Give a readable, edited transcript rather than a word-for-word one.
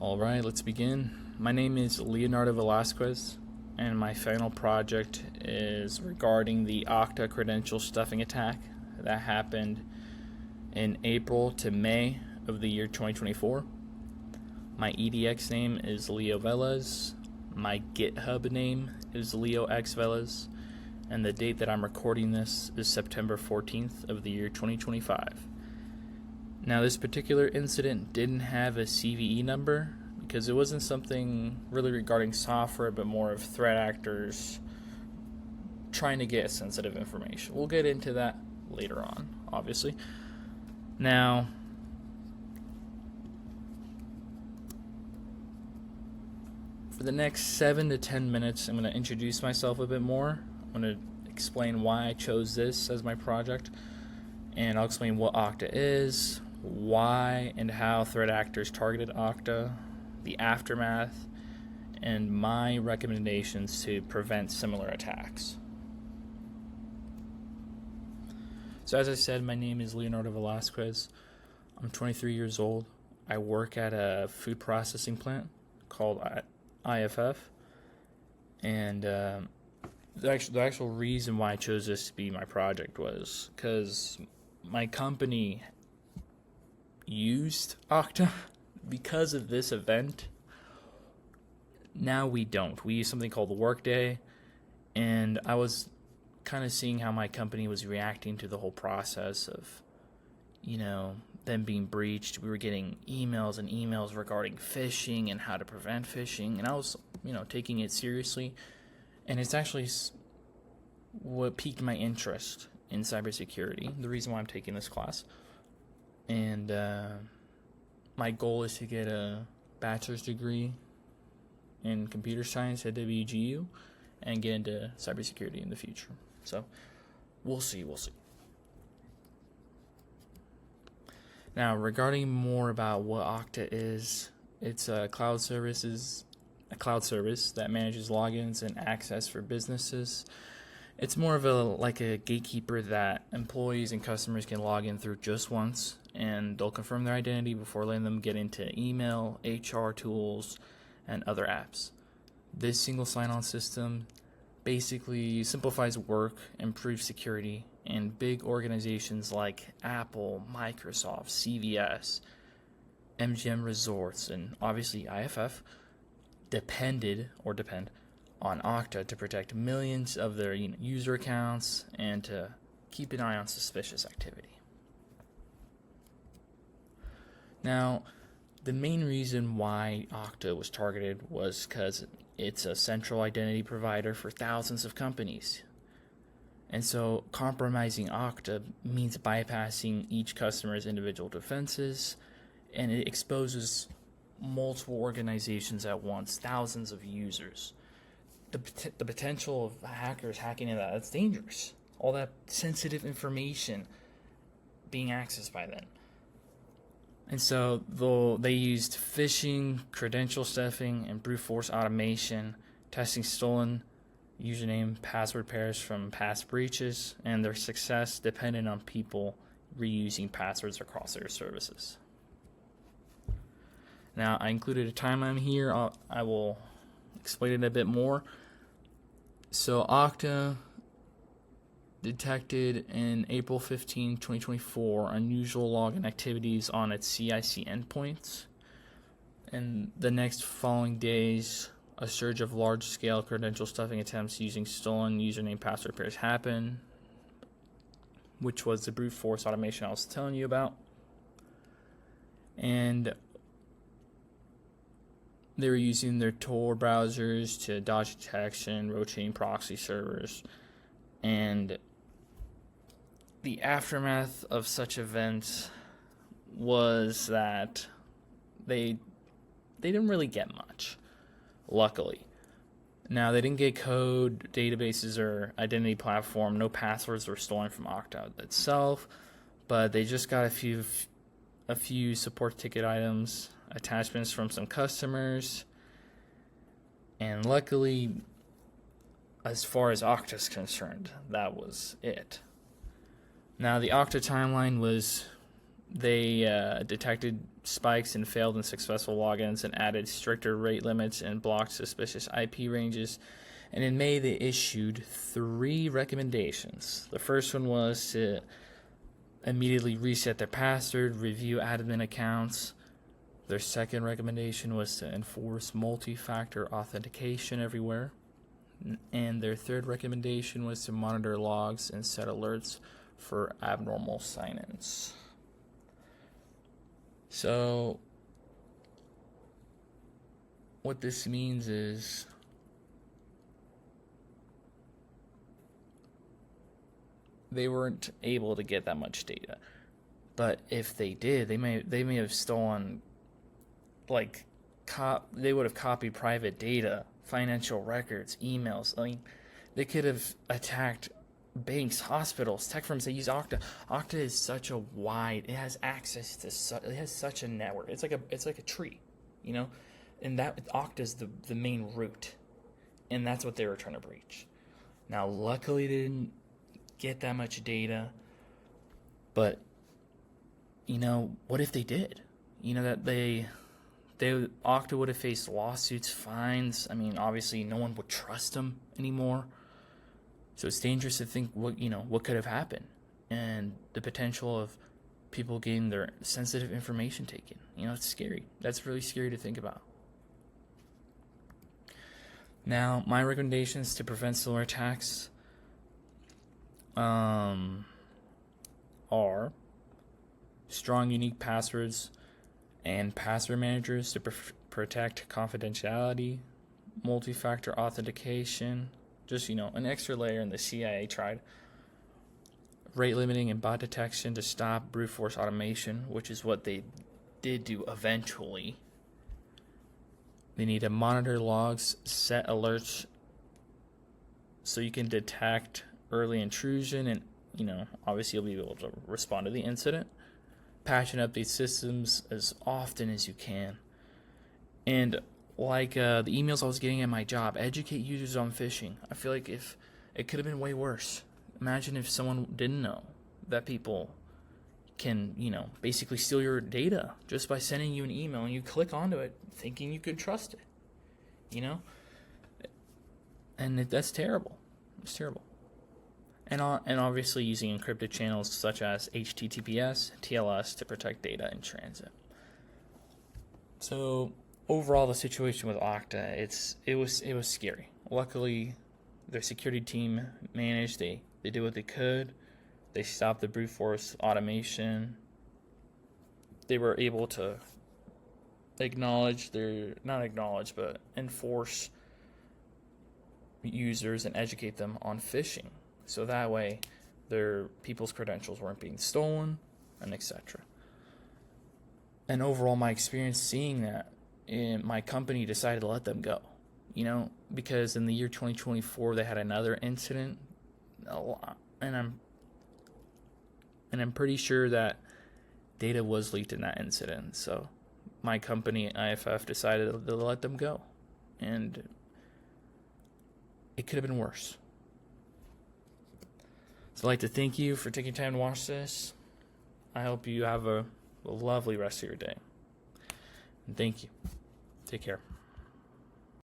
Alright, let's begin. My name is Leonardo Velasquez, and my final project is regarding the Okta Credential stuffing attack that happened in April to May of the year 2024. My EDX name is Leo Velez, my GitHub name is Leo X Velez, and the date that I'm recording this is September 14th of the year 2025. Now, this particular incident didn't have a CVE number because it wasn't something really regarding software, but more of threat actors trying to get sensitive information. We'll get into that later on, obviously. Now, for the next 7 to 10 minutes, I'm going to introduce myself a bit more. I'm going to explain why I chose this as my project, and I'll explain what Okta is, why and how threat actors targeted Okta, the aftermath, and my recommendations to prevent similar attacks. So as I said, my name is Leonardo Velasquez. I'm 23 years old. I work at a food processing plant called IFF, and the actual reason why I chose this to be my project was because my company used Okta because of this event. Now we don't. We use something called the Workday, and I was kind of seeing how my company was reacting to the whole process of, them being breached. We were getting emails and emails regarding phishing and how to prevent phishing, and I was, taking it seriously, and it's actually what piqued my interest in cybersecurity, the reason why I'm taking this class. And my goal is to get a bachelor's degree in computer science at WGU and get into cybersecurity in the future. So we'll see. Now, regarding more about what Okta is, it's a cloud service that manages logins and access for businesses. It's more of a gatekeeper that employees and customers can log in through just once, and they'll confirm their identity before letting them get into email, HR tools, and other apps. This single sign-on system basically simplifies work, improves security, and big organizations like Apple, Microsoft, CVS, MGM Resorts, and obviously IFF depend on Okta to protect millions of their user accounts and to keep an eye on suspicious activity. Now, the main reason why Okta was targeted was because it's a central identity provider for thousands of companies. And so compromising Okta means bypassing each customer's individual defenses, and it exposes multiple organizations at once, thousands of users. The potential of hackers hacking into that's dangerous. All that sensitive information being accessed by them. And so they used phishing, credential stuffing, and brute force automation, testing stolen username password pairs from past breaches, and their success depended on people reusing passwords across their services. Now, I included a timeline here. I will explain it a bit more. So Okta detected in April 15, 2024, unusual login activities on its CIC endpoints. And the next following days, a surge of large-scale credential stuffing attempts using stolen username password pairs happened, which was the brute force automation I was telling you about. And they were using their Tor browsers to dodge detection, rotating proxy servers, and the aftermath of such events was that they didn't really get much, luckily. Now, they didn't get code, databases, or identity platform. No passwords were stolen from Okta itself, but they just got a few support ticket items, attachments from some customers, and luckily, as far as Okta is concerned, that was it. Now, the Okta timeline was they detected spikes in failed and successful logins and added stricter rate limits and blocked suspicious IP ranges. And in May, they issued 3 recommendations. The first one was to immediately reset their password, review admin accounts. Their second recommendation was to enforce multi-factor authentication everywhere. And their third recommendation was to monitor logs and set alerts for abnormal sign-ins. So what this means is they weren't able to get that much data. But if they did, they may have stolen, like, they would have copied private data, financial records, emails. I mean, they could have attacked banks, hospitals, tech firms that use Okta. Okta is such a wide. It has access to. It has such a network. It's like a tree, you know, and that Okta is the main root, and that's what they were trying to breach. Now, luckily, they didn't get that much data, but you know, what if they did? You know, that Okta would have faced lawsuits, fines. I mean, obviously, no one would trust them anymore. So it's dangerous to think what could have happened, and the potential of people getting their sensitive information taken. You know, it's scary. That's really scary to think about. Now, my recommendations to prevent similar attacks are strong, unique passwords and password managers to protect confidentiality, multi-factor authentication, just, an extra layer, and the CIA tried. Rate limiting and bot detection to stop brute force automation, which is what they did do eventually. They need to monitor logs, set alerts so you can detect early intrusion, and obviously you'll be able to respond to the incident. Patch and update systems as often as you can. And like the emails I was getting at my job, educate users on phishing. I feel like if it could have been way worse. Imagine if someone didn't know that people can, basically steal your data just by sending you an email, and you click onto it thinking you could trust it, and that's terrible. It's terrible. And obviously using encrypted channels such as HTTPS, TLS to protect data in transit. So overall, the situation with Okta, it was scary. Luckily, their security team managed. They did what they could. They stopped the brute force automation. They were able to enforce users and educate them on phishing. So that way, their people's credentials weren't being stolen, and etc. And overall, my experience seeing that, my company decided to let them go. Because in the year 2024, they had another incident, and I'm pretty sure that data was leaked in that incident. So my company, IFF, decided to let them go, and it could have been worse. So I'd like to thank you for taking time to watch this. I hope you have a lovely rest of your day. And thank you. Take care.